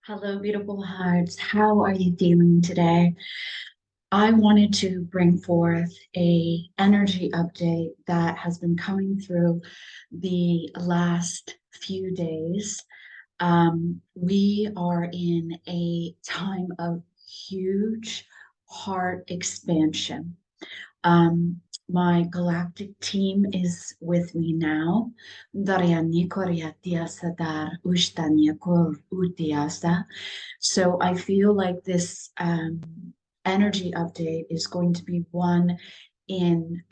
Hello, beautiful hearts. How are you feeling today? I wanted to bring forth a energy update that has been coming through the last few days. We are in a time of huge heart expansion. Um, my galactic team is with me now. So I feel like this energy update is going to be one in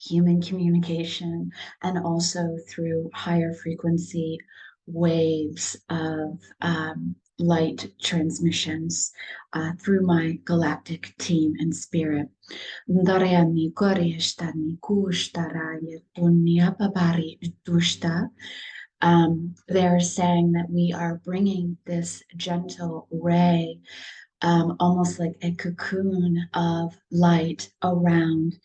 human communication and also through higher frequency waves of light transmissions through my galactic team and spirit. They're saying that we are bringing this gentle ray, almost like a cocoon of light around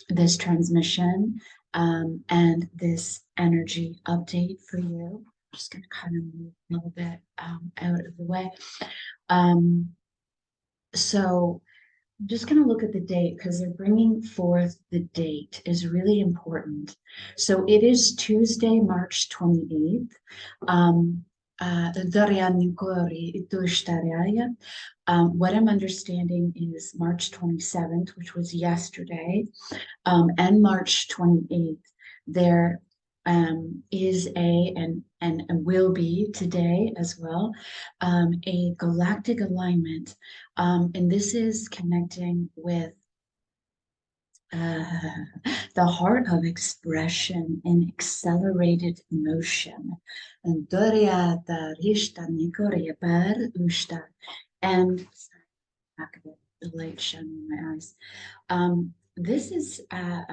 this transmission and this energy update for you. I'm just going to kind of move a little bit out of the way. Um, so I'm just going to look at the date because they're bringing forth the date is really important. So it is Tuesday, March 28th. What I'm understanding is March 27th, which was yesterday, and March 28th. There is and will be today as well a galactic alignment, and this is connecting with uh, the heart of expression and accelerated motion. And back of it, the light shining in my eyes. This is, I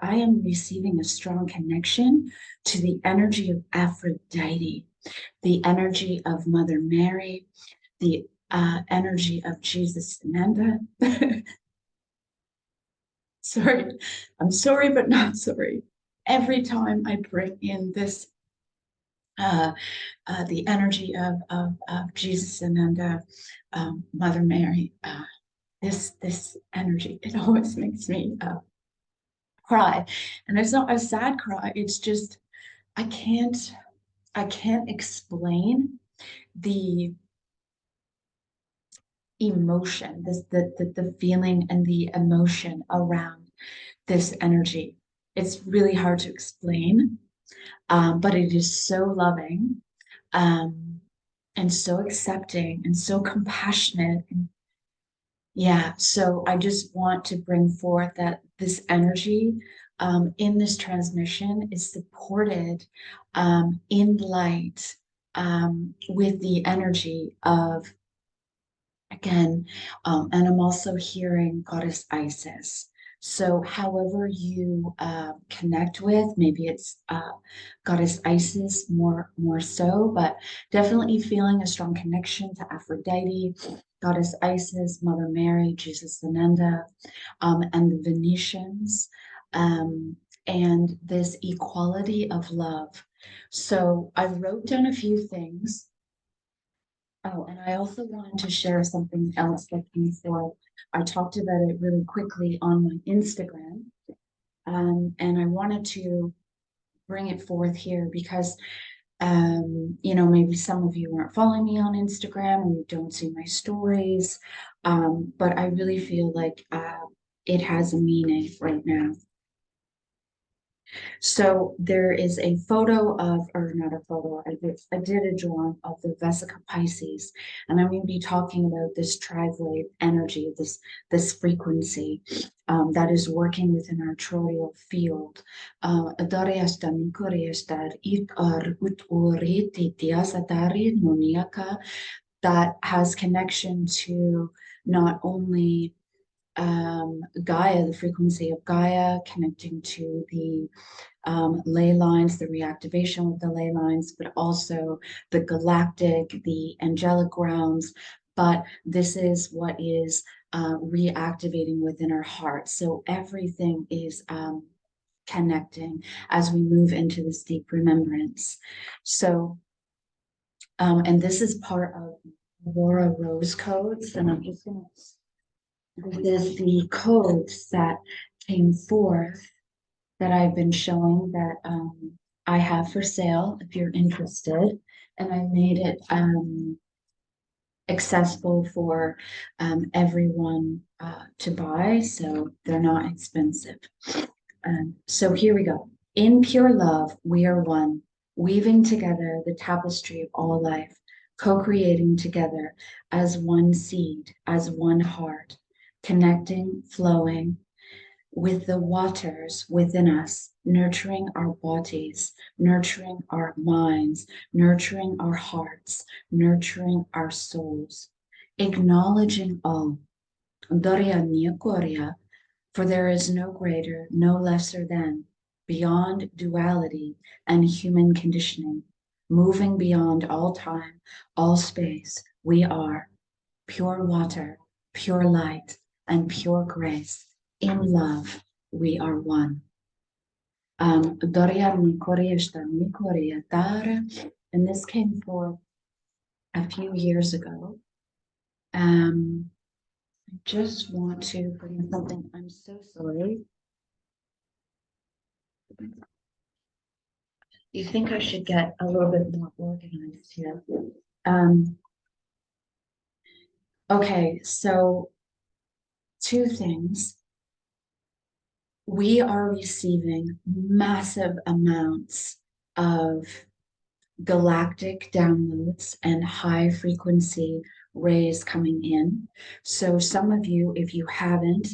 am receiving a strong connection to the energy of Aphrodite, the energy of Mother Mary, the energy of Jesus Ananda. Sorry, I'm sorry, but not sorry. Every time I bring in this, the energy of Jesus Ananda, Mother Mary, this energy, it always makes me cry. And it's not a sad cry, it's just I can't I can't explain the emotion, the feeling and the emotion around this energy. It's really hard to explain, but it is so loving, um, and so accepting and so compassionate. And yeah, so I just want to bring forth that this energy in this transmission is supported in light with the energy of, again, and I'm also hearing Goddess Isis. So, however you connect with, maybe it's Goddess Isis more so, but definitely feeling a strong connection to Aphrodite, Goddess Isis, Mother Mary, Jesus Ananda, and the Venetians, and this equality of love. So, I wrote down a few things. Oh, and I also wanted to share something else that came forth. I talked about it really quickly on my Instagram, and I wanted to bring it forth here because, maybe some of you aren't following me on Instagram and you don't see my stories, but I really feel like it has a meaning right now. So there is a photo of, or not a photo, I did a drawing of the Vesica Pisces, and I'm going to be talking about this tri-wave energy, this frequency that is working within our toroidal field. That has connection to not only Gaia, the frequency of Gaia, connecting to the ley lines, the reactivation of the ley lines, but also the galactic, the angelic grounds. But this is what is reactivating within our heart. So everything is connecting as we move into this deep remembrance. So And this is part of Aurora Rose codes. And I'm just going to, this is the codes that came forth that I've been showing that I have for sale if you're interested. And I made it accessible for everyone to buy, so they're not expensive. So here we go. In pure love, we are one, weaving together the tapestry of all life, co-creating together as one seed, as one heart, connecting, flowing, with the waters within us, nurturing our bodies, nurturing our minds, nurturing our hearts, nurturing our souls, acknowledging all. For there is no greater, no lesser than, beyond duality and human conditioning, moving beyond all time, all space, we are pure water, pure light, and pure grace. In love, we are one. And this came forth a few years ago. I just want to bring something. I'm so sorry. You think I should get a little bit more organized here? Okay, so two things. We are receiving massive amounts of galactic downloads and high frequency rays coming in. So some of you, if you haven't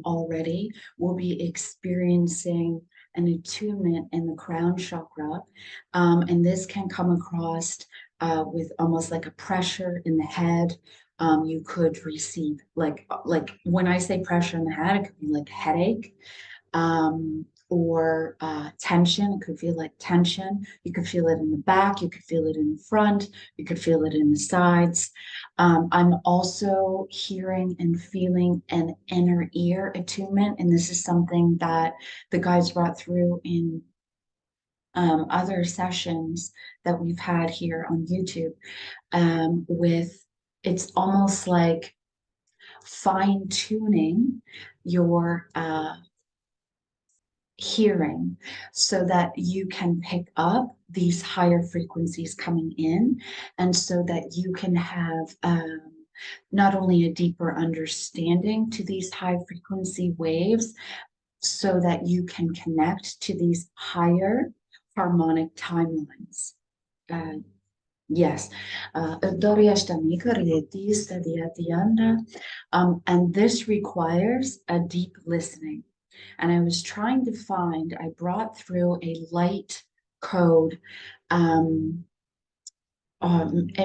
already, will be experiencing an attunement in the crown chakra. And this can come across with almost like a pressure in the head. You could receive like when I say pressure in the head, it could be like headache or tension. It could feel like tension. You could feel it in the back. You could feel it in the front. You could feel it in the sides. I'm also hearing and feeling an inner ear attunement. And this is something that the guys brought through in other sessions that we've had here on YouTube with it's almost like fine tuning your hearing so that you can pick up these higher frequencies coming in and so that you can have not only a deeper understanding to these high frequency waves so that you can connect to these higher harmonic timelines. Yes. And this requires a deep listening. And I was trying to find, I brought through a light code. It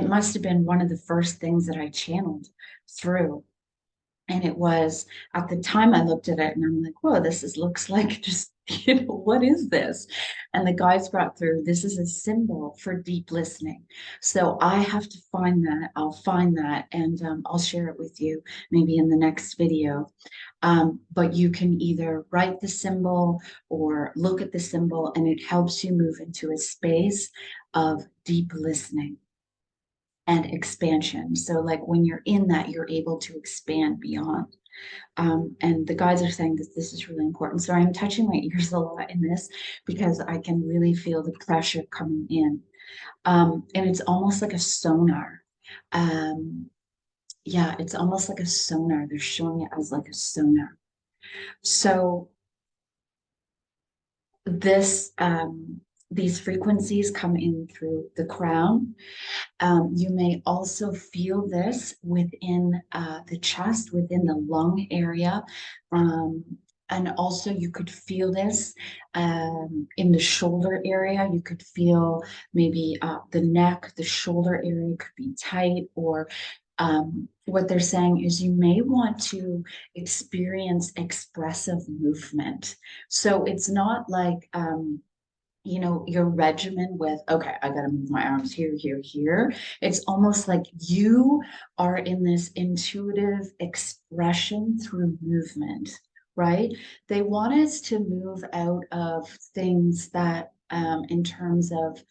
must have been one of the first things that I channeled through. And it was at the time I looked at it and I'm like, whoa, looks like just, what is this? And the guys brought through, this is a symbol for deep listening. So I have to find that. I'll find that and I'll share it with you maybe in the next video. But you can either write the symbol or look at the symbol and it helps you move into a space of deep listening and expansion. So like when you're in that, you're able to expand beyond. And the guys are saying that this is really important. So I'm touching my ears a lot in this because I can really feel the pressure coming in. And it's almost like a sonar. Yeah, it's almost like a sonar. They're showing it as like a sonar. So these frequencies come in through the crown. You may also feel this within the chest, within the lung area. And also you could feel this in the shoulder area. You could feel maybe the neck, the shoulder area could be tight, or what they're saying is you may want to experience expressive movement. So it's not like, your regimen with, okay, I got to move my arms here, here, here. It's almost like you are in this intuitive expression through movement, right? They want us to move out of things that, in terms of,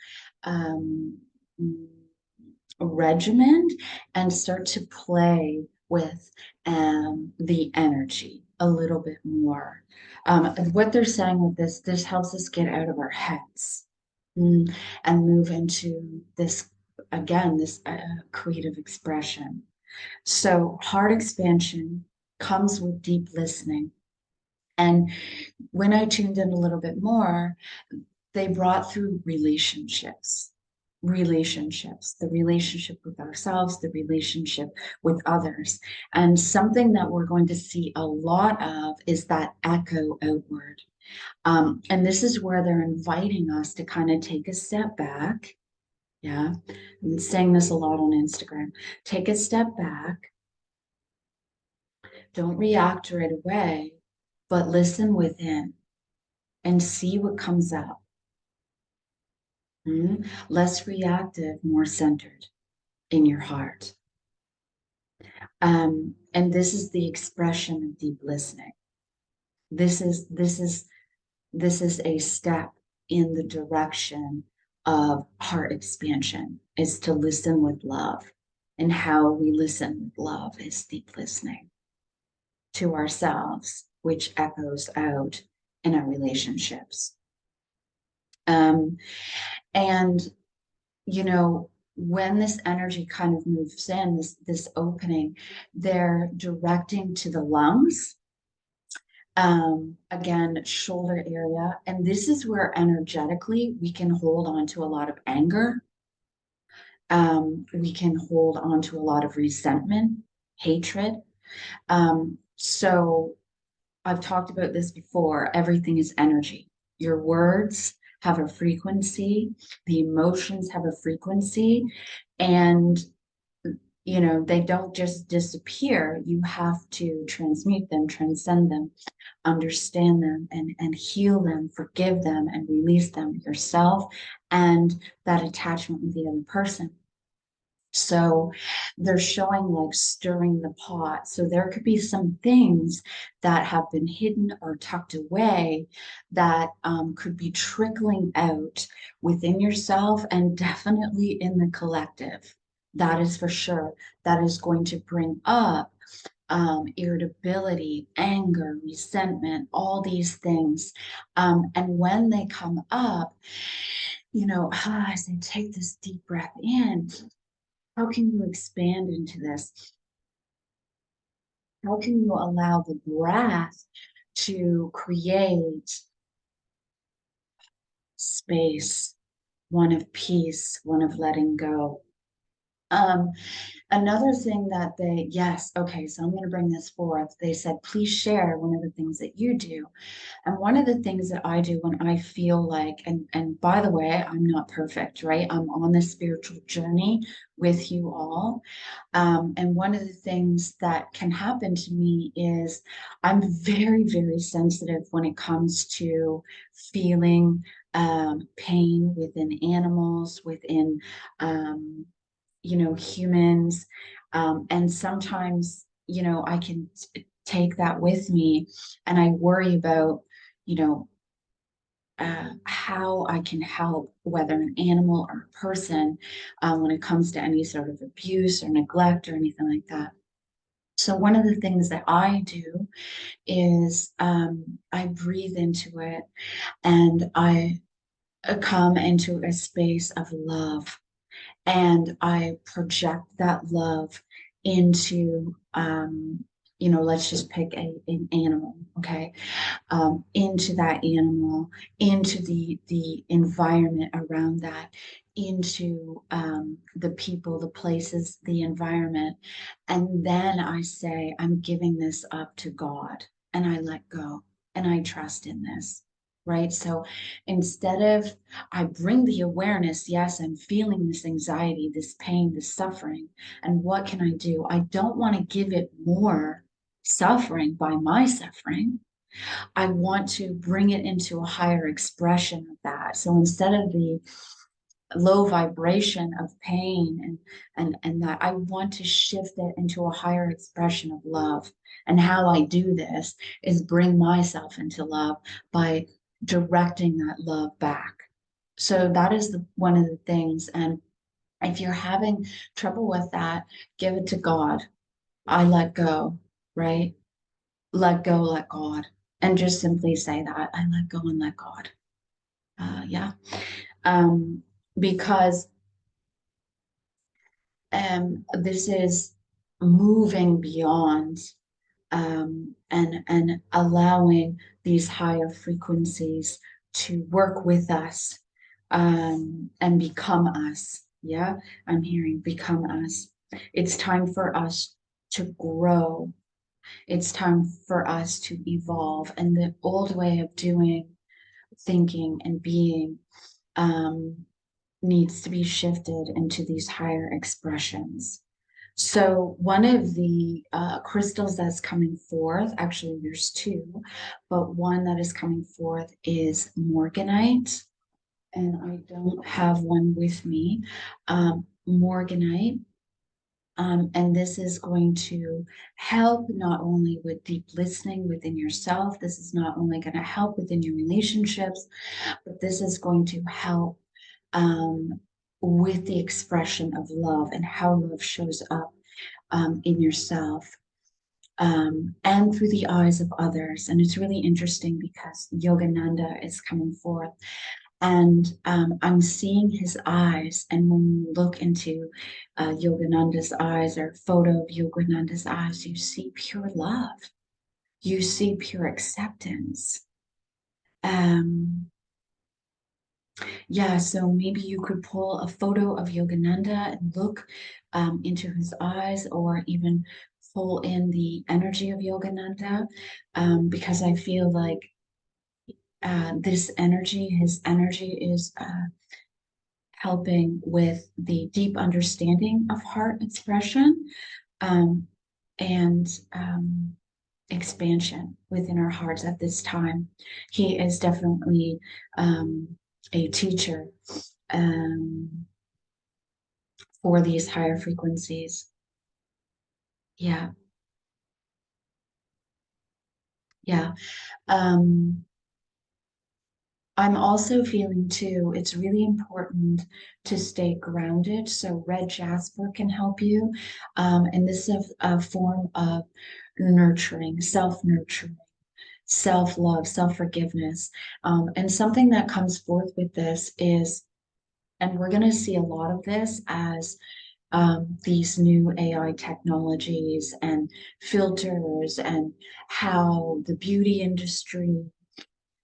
regimen and start to play with the energy a little bit more. What they're saying with this helps us get out of our heads, and move into this, again, this creative expression. So heart expansion comes with deep listening. And when I tuned in a little bit more, they brought through relationships, the relationship with ourselves, the relationship with others. And something that we're going to see a lot of is that echo outward. And this is where they're inviting us to kind of take a step back. Yeah, I'm saying this a lot on Instagram. Take a step back, don't react right away, but listen within and see what comes up. Less reactive, more centered in your heart. And this is the expression of deep listening. This is this is this is a step in the direction of heart expansion, is to listen with love. And how we listen with love is deep listening to ourselves, which echoes out in our relationships. Um, and you know, when this energy kind of moves in, this opening, they're directing to the lungs, again, shoulder area. And this is where energetically we can hold on to a lot of anger. We can hold on to a lot of resentment, hatred. So I've talked about this before. Everything is energy. Your words have a frequency, the emotions have a frequency, and they don't just disappear. You have to transmute them, transcend them, understand them, and heal them, forgive them, and release them yourself and that attachment with the other person. So they're showing like stirring the pot. So there could be some things that have been hidden or tucked away that could be trickling out within yourself and definitely in the collective. That is for sure. That is going to bring up irritability, anger, resentment, all these things. And when they come up, as I take this deep breath in, how can you expand into this? How can you allow the breath to create space, one of peace, one of letting go? Um, Another thing that yes, okay, so I'm going to bring this forth. They said, please share one of the things that you do. And one of the things that I do when I feel like, and by the way, I'm not perfect, right? I'm on this spiritual journey with you all. And one of the things that can happen to me is I'm very, very sensitive when it comes to feeling pain within animals, within humans. And sometimes, I can take that with me and I worry about, you know, how I can help, whether an animal or a person, when it comes to any sort of abuse or neglect or anything like that. So, one of the things that I do is I breathe into it and I come into a space of love, and I project that love into, let's just pick an animal, okay? Into that animal, into the environment around that, into the people, the places, the environment. And then I say, I'm giving this up to God, and I let go, and I trust in this. Right. So instead of, I bring the awareness, yes, I'm feeling this anxiety, this pain, this suffering. And what can I do? I don't want to give it more suffering by my suffering. I want to bring it into a higher expression of that. So instead of the low vibration of pain and that, I want to shift it into a higher expression of love. And how I do this is bring myself into love by directing that love back. So that is one of the things. And If you're having trouble with that, give it to God. I let go, right? Let go, let God. And just simply say that I let go and let God. Yeah. Um, because this is moving beyond and allowing these higher frequencies to work with us and become us. Yeah, I'm hearing become us. It's time for us to grow. It's time for us to evolve. And the old way of doing, thinking, and being um, needs to be shifted into these higher expressions. So one of the crystals that's coming forth, actually there's two, but one that is coming forth is morganite, and I don't have one with me. Morganite, and this is going to help not only with deep listening within yourself, this is not only going to help within your relationships, but this is going to help um, with the expression of love and how love shows up in yourself and through the eyes of others. And it's really interesting because Yogananda is coming forth. And I'm seeing his eyes. And when you look into Yogananda's eyes or a photo of Yogananda's eyes, you see pure love. You see pure acceptance. Um, Yeah, so maybe you could pull a photo of Yogananda and look into his eyes, or even pull in the energy of Yogananda, because I feel like this energy, his energy is helping with the deep understanding of heart expression um, and expansion within our hearts at this time. He is definitely um, a teacher. Um, for these higher frequencies. Yeah, yeah. Um, I'm also feeling too, it's really important to stay grounded. So red jasper can help you. And this is a form of nurturing, self-nurturing, self-love, self-forgiveness. And something that comes forth with this is, and we're going to see a lot of this as these new AI technologies and filters, and how the beauty industry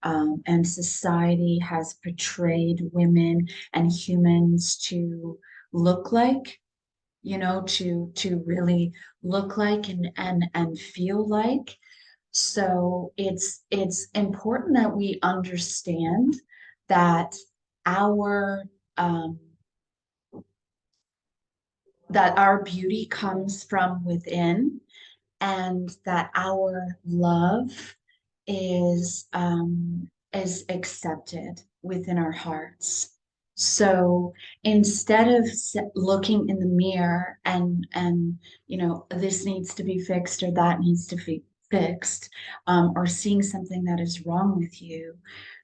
and society has portrayed women and humans to look like, to really look like and feel like. So it's important that we understand that our um, that our beauty comes from within, and that our love is accepted within our hearts. So instead of looking in the mirror and this needs to be fixed or that needs to be fixed, or seeing something that is wrong with you,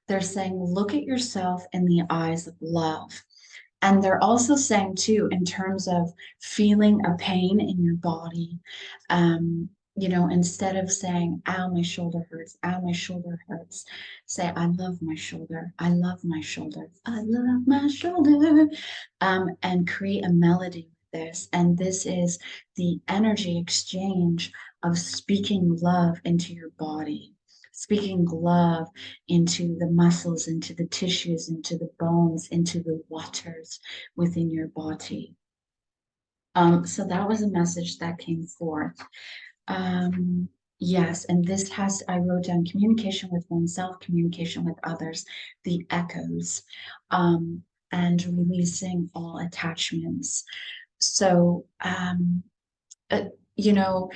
they're saying look at yourself in the eyes of love. And they're also saying too, in terms of feeling a pain in your body, instead of saying, ow, my shoulder hurts, ow, my shoulder hurts, say, I love my shoulder, I love my shoulder, I love my shoulder, and create a melody with this. And this is the energy exchange of speaking love into your body, speaking love into the muscles, into the tissues, into the bones, into the waters within your body. So that was a message that came forth. Yes, and this has, I wrote down communication with oneself, communication with others, the echoes, and releasing all attachments. So, uh, you know,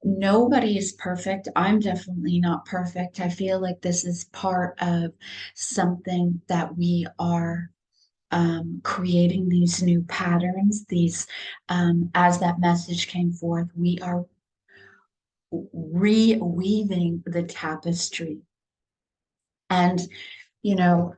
nobody is perfect. I'm definitely not perfect. I feel like this is part of something that we are creating these new patterns. As that message came forth, we are reweaving the tapestry. And, you know,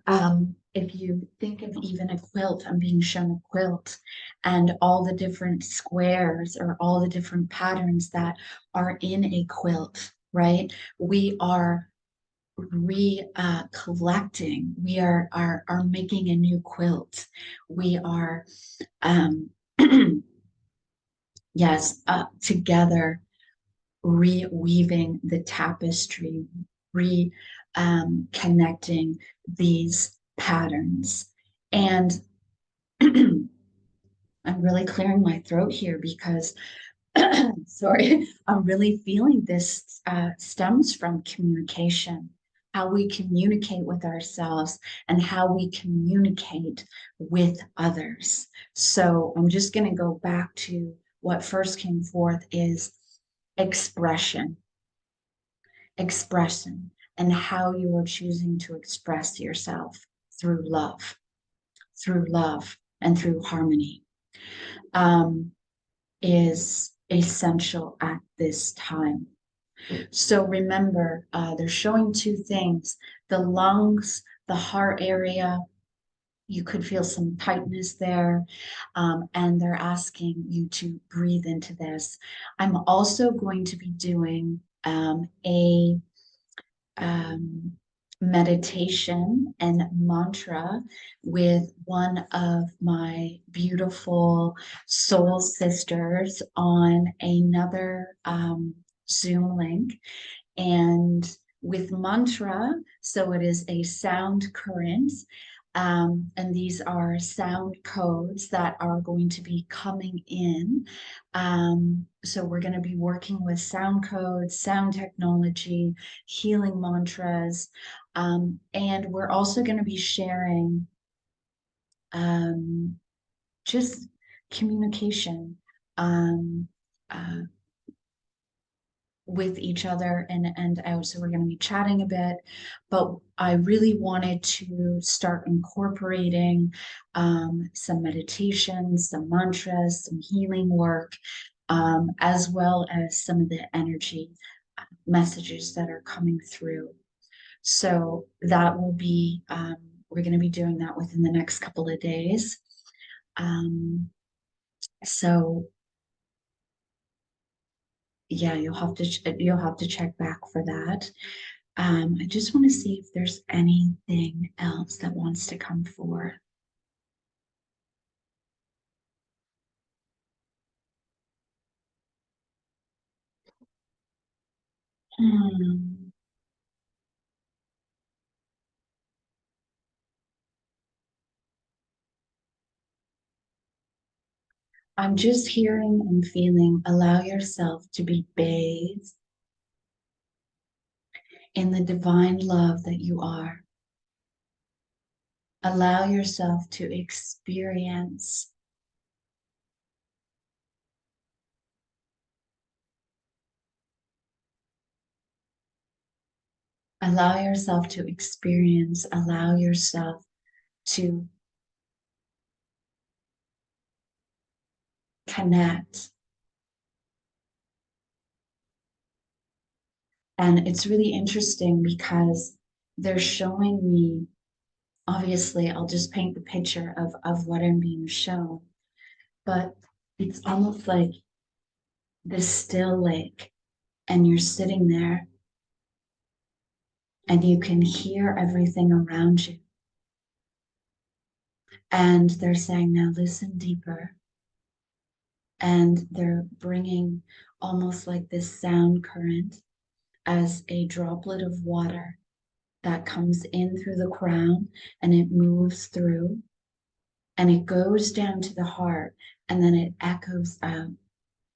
if you think of even a quilt, I'm being shown a quilt and all the different squares or all the different patterns that are in a quilt, right? We are collecting, we are making a new quilt. We are yes, together reweaving the tapestry, re connecting these patterns. And I'm really clearing my throat here because, sorry, I'm really feeling this stems from communication, how we communicate with ourselves and how we communicate with others. So I'm just going to go back to what first came forth is expression, expression, and how you are choosing to express yourself through love, and through harmony. Um, is essential at this time. So remember, they're showing two things: the lungs, the heart area. You could feel some tightness there, and they're asking you to breathe into this. I'm also going to be doing a um, meditation and mantra with one of my beautiful soul sisters on another Zoom link. And with mantra, so it is a sound current. And these are sound codes that are going to be coming in. So we're going to be working with sound codes, sound technology, healing mantras, and we're also going to be sharing um, just communication. Um, uh, with each other and out. So we're going to be chatting a bit, but I really wanted to start incorporating some meditations, some mantras, some healing work, as well as some of the energy messages that are coming through. So that will be, we're going to be doing that within the next couple of days. Um, so yeah, you'll have to check back for that. I just want to see if there's anything else that wants to come forward. Hmm. I'm just hearing and feeling, allow yourself to be bathed in the divine love that you are. Allow yourself to experience allow yourself to connect. And it's really interesting because they're showing me, obviously, I'll just paint the picture of what I'm being shown, but it's almost like this still lake, and you're sitting there and you can hear everything around you. And they're saying, now listen deeper. And they're bringing almost like this sound current as a droplet of water that comes in through the crown and it moves through and it goes down to the heart and then it echoes out.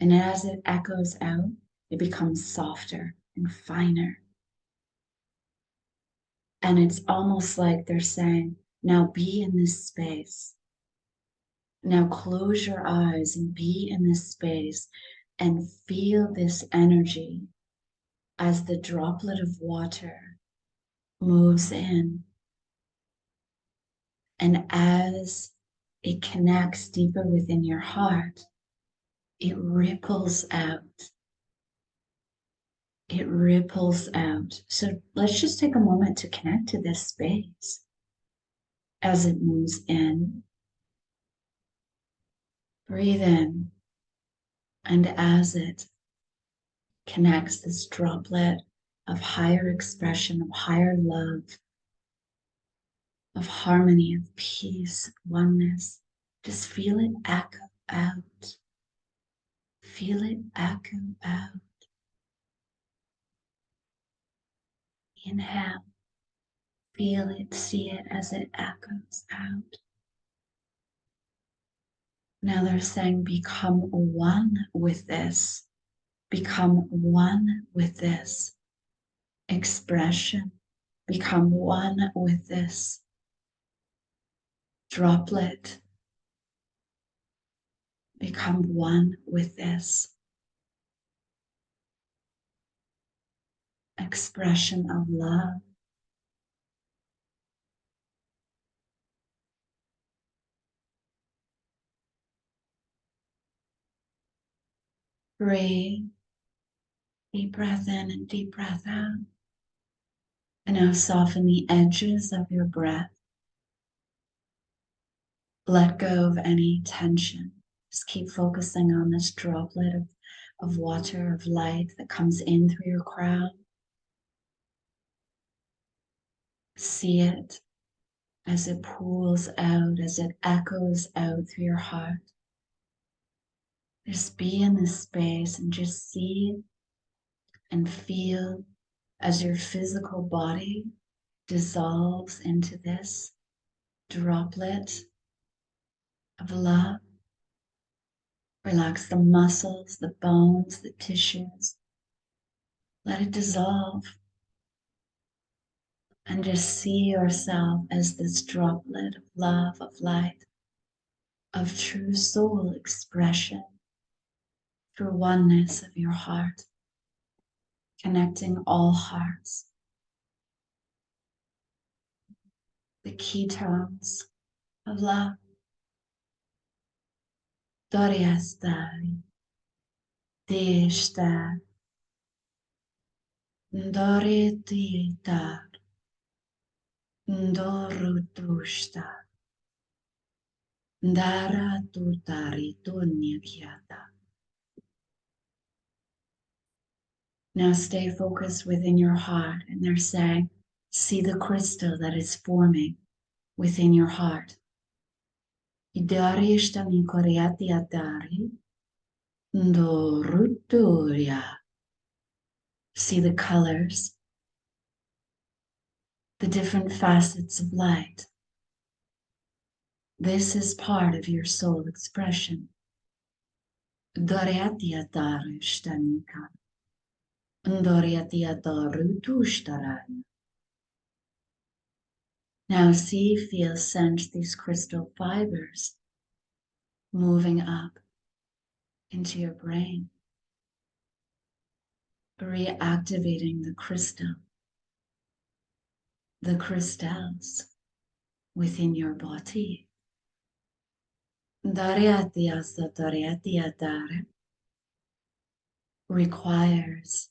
And as it echoes out, it becomes softer and finer. And it's almost like they're saying, now be in this space. Now close your eyes and be in this space and feel this energy as the droplet of water moves in. And as it connects deeper within your heart, it ripples out. It ripples out. So let's just take a moment to connect to this space As it moves in, breathe in, and as it connects this droplet of higher expression, of higher love, of harmony, of peace, of oneness, just feel it echo out. Feel it echo out. Inhale. Feel it, see it as it echoes out. Now they're saying, become one with this. Become one with this expression. Become one with this droplet. Become one with this expression of love. Breathe. Deep breath in and deep breath out. And now soften the edges of your breath. Let go of any tension. Just keep focusing on this droplet of water, of light that comes in through your crown. See it as it pools out, as it echoes out through your heart. Just be in this space and just see and feel as your physical body dissolves into this droplet of love. Relax the muscles, the bones, the tissues. Let it dissolve. And just see yourself as this droplet of love, of light, of true soul expression through oneness of your heart, connecting all hearts. The ketones of love. Doriastari, Deshtar, Dorititar, Dorutushtar, Daratutari Tunyakyata. Now stay focused within your heart, and they're saying, see the crystal that is forming within your heart. Idari ishtami koryati atari, Doruturia. See the colors, the different facets of light. This is part of your soul expression. Doriati atari ishtanika, Doriati ataru tushtaraya. Now see, feel, sense these crystal fibers moving up into your brain, reactivating the crystals within your body. Dariatiasa dariatiatare requires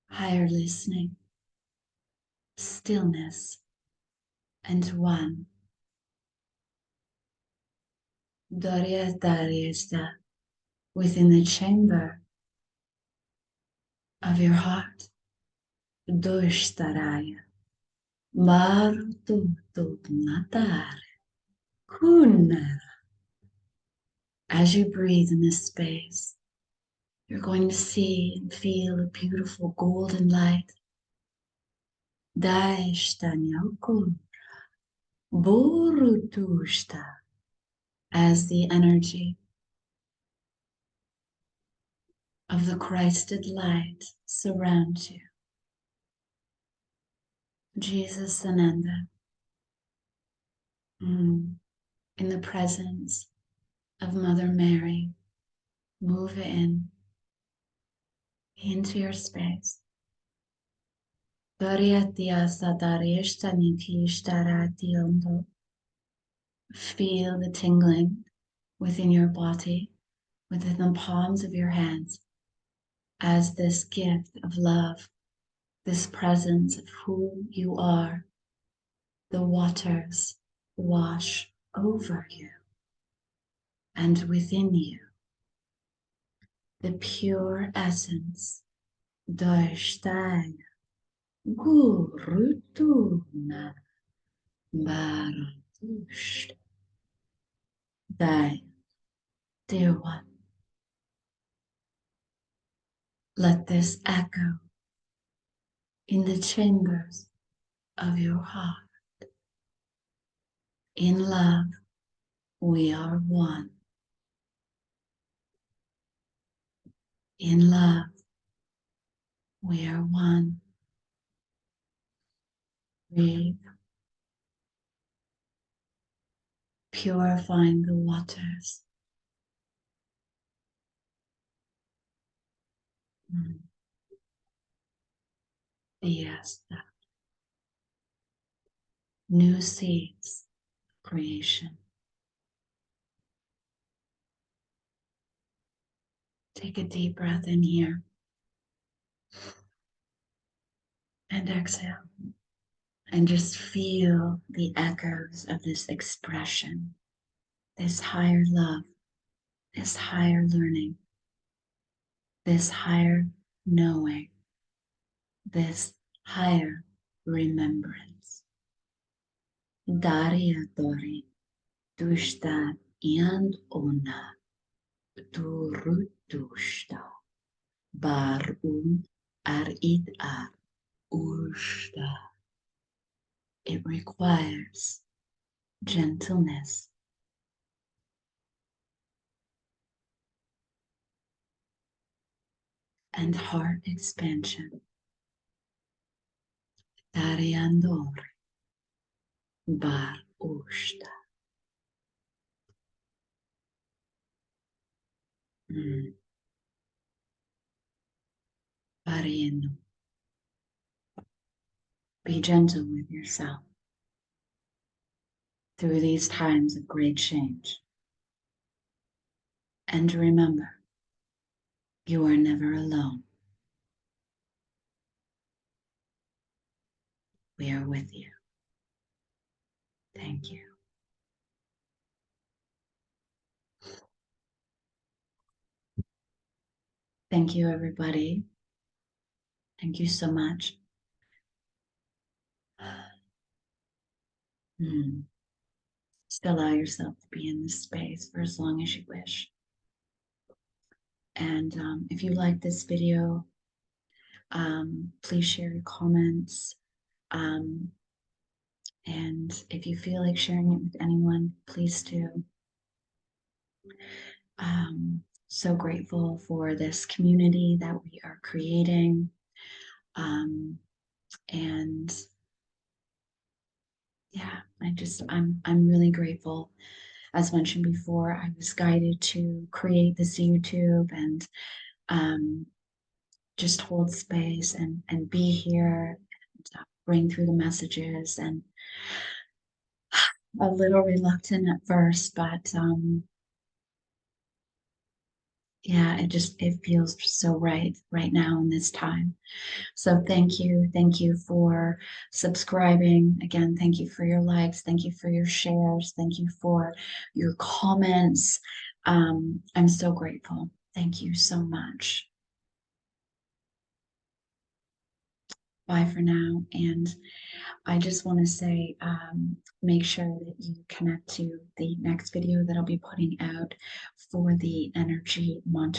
higher listening, stillness, and one. Dariatariasta within the chamber of your heart. Doshtaraya. Marututnatare. Kunara. As you breathe in this space, you're going to see and feel a beautiful golden light. Daishtanyoko. Borutushta. As the energy of the Christed light surrounds you. Jesus Ananda, in the presence of Mother Mary, move into your space. Feel the tingling within your body, within the palms of your hands, as this gift of love, this presence of who you are, The waters wash over you and within you. The pure essence Doshtai Gurutuna Baratush. Thy dear one, let this echo in the chambers of your heart. In love, we are one. In love, we are one. Breathe, purifying the waters. Yes, new seeds, creation. Take a deep breath in here and exhale. And just feel the echoes of this expression, this higher love, this higher learning, this higher knowing, this higher remembrance. Daria Dori, Dushta and Ona, Turutushta, Barum Arid Ar Ushta. It requires gentleness and heart expansion. Dariandor Bar Ushta. Pariendo. Be gentle with yourself through these times of great change. And remember, you are never alone. We are with you. Thank you. Thank you, everybody. Thank you so much. Just allow yourself to be in this space for as long as you wish. And if you like this video, please share your comments. And if you feel like sharing it with anyone, please do. So grateful for this community that we are creating. And yeah, I'm really grateful. As mentioned before, I was guided to create this YouTube and just hold space and be here and bring through the messages, and a little reluctant at first, but yeah, it feels so right now in this time. So thank you for subscribing. Again, thank you for your likes, thank you for your shares, thank you for your comments. I'm so grateful. Thank you so much. Bye for now. And I just want to say, make sure that you connect to the next video that I'll be putting out for the energy mantra.